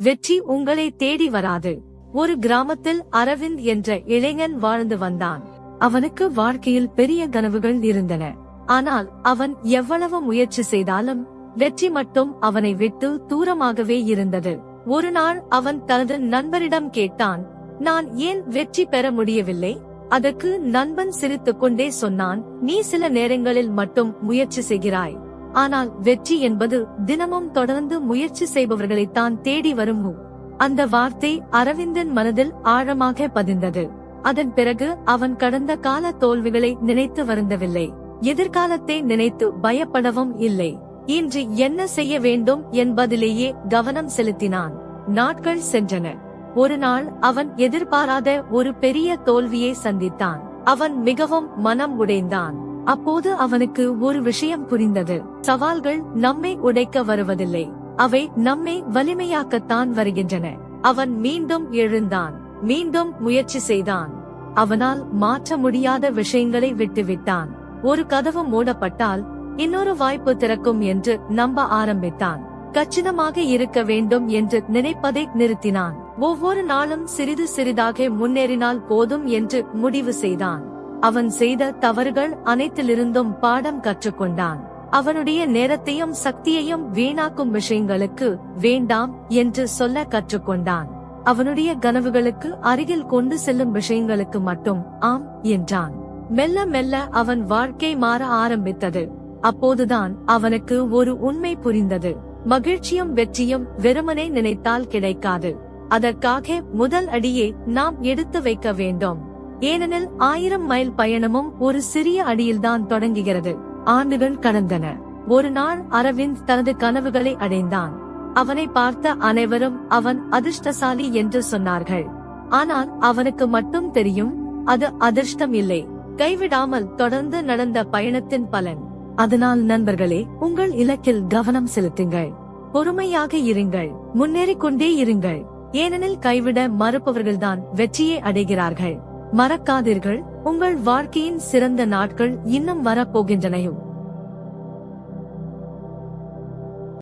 வெற்றி உங்களை தேடி வராது. ஒரு கிராமத்தில் அரவிந்த் என்ற இளைஞன் வாழ்ந்து வந்தான். அவனுக்கு வாழ்க்கையில் பெரிய கனவுகள் இருந்தன. ஆனால் அவன் எவ்வளவு முயற்சி செய்தாலும் வெற்றி மட்டும் அவனை விட்டு தூரமாகவே இருந்தது. ஒரு நாள் அவன் தனது நண்பரிடம் கேட்டான், நான் ஏன் வெற்றி பெற முடியவில்லை? அதற்கு நண்பன் சிரித்துக் கொண்டே சொன்னான், நீ சில நேரங்களில் மட்டும் முயற்சி செய்கிறாய். ஆனால் வெற்றி என்பது தினமும் தொடர்ந்து முயற்சி செய்பவர்களைத்தான் தேடி வரும். அந்த வார்த்தை அரவிந்தின் மனதில் ஆழமாக பதிந்தது. அதன் பிறகு அவன் கடந்த கால தோல்விகளை நினைத்து வருந்தவில்லை. எதிர்காலத்தை நினைத்து பயப்படவும் இல்லை. இன்று என்ன செய்ய வேண்டும் என்பதிலேயே கவனம் செலுத்தினான். நாட்கள் சென்றன. ஒரு நாள் அவன் எதிர்பாராத ஒரு பெரிய தோல்வியை சந்தித்தான். அவன் மிகவும் மனம் உடைந்தான். அப்போது அவனுக்கு ஒரு விஷயம் புரிந்தது. சவால்கள் நம்மை உடைக்க வருவதில்லை, அவை நம்மை வலிமையாக்கத்தான் வருகின்றன. அவன் மீண்டும் எழுந்தான். மீண்டும் முயற்சி செய்தான். அவனால் மாற்ற முடியாத விஷயங்களை விட்டுவிட்டான். ஒரு கதவு மூடப்பட்டால் இன்னொரு வாய்ப்பு திறக்கும் என்று நம்ப ஆரம்பித்தான். கச்சிதமாக இருக்க வேண்டும் என்று நினைப்பதை நிறுத்தினான். ஒவ்வொரு நாளும் சிறிது சிறிதாக முன்னேறினால் போதும் என்று முடிவு செய்தான். அவன் செய்த தவறுகள் அனைத்திலிருந்தும் பாடம் கற்றுக்கொண்டான். அவனுடைய நேரத்தையும் சக்தியையும் வீணாக்கும் விஷயங்களுக்கு வேண்டாம் என்று சொல்ல கற்றுக்கொண்டான். அவனுடைய கனவுகளுக்கு அருகில் கொண்டு செல்லும் விஷயங்களுக்கு மட்டும் ஆம் என்றான். மெல்ல மெல்ல அவன் வாழ்க்கை மாற ஆரம்பித்தது. அப்போதுதான் அவனுக்கு ஒரு உண்மை புரிந்தது. மகிழ்ச்சியும் வெற்றியும் வெறுமனே நினைத்தால் கிடைக்காது. அதற்காக முதல் அடியை நாம் எடுத்து வைக்க வேண்டும். ஏனெனில் 1000 மைல் பயணமும் ஒரு சிறிய அடியில்தான் தொடங்குகிறது. ஆண்டுகள் கடந்தன. ஒரு நாள் அரவிந்த் தனது கனவுகளை அடைந்தான். அவனை பார்த்த அனைவரும் அவன் அதிர்ஷ்டசாலி என்று சொன்னார்கள். ஆனால் அவனுக்கு மட்டும் தெரியும், அது அதிர்ஷ்டம் இல்லை, கைவிடாமல் தொடர்ந்து நடந்த பயணத்தின் பலன். அதனால் நண்பர்களே, உங்கள் இலக்கில் கவனம் செலுத்துங்கள். பொறுமையாக இருங்கள். முன்னேறிக்கொண்டே இருங்கள். ஏனெனில் கைவிட மறுப்பவர்கள்தான் வெற்றியை அடைகிறார்கள். மறக்காதீர்கள், உங்கள் வாழ்க்கையின் சிறந்த நாட்கள் இன்னும் வரப்போகின்றன.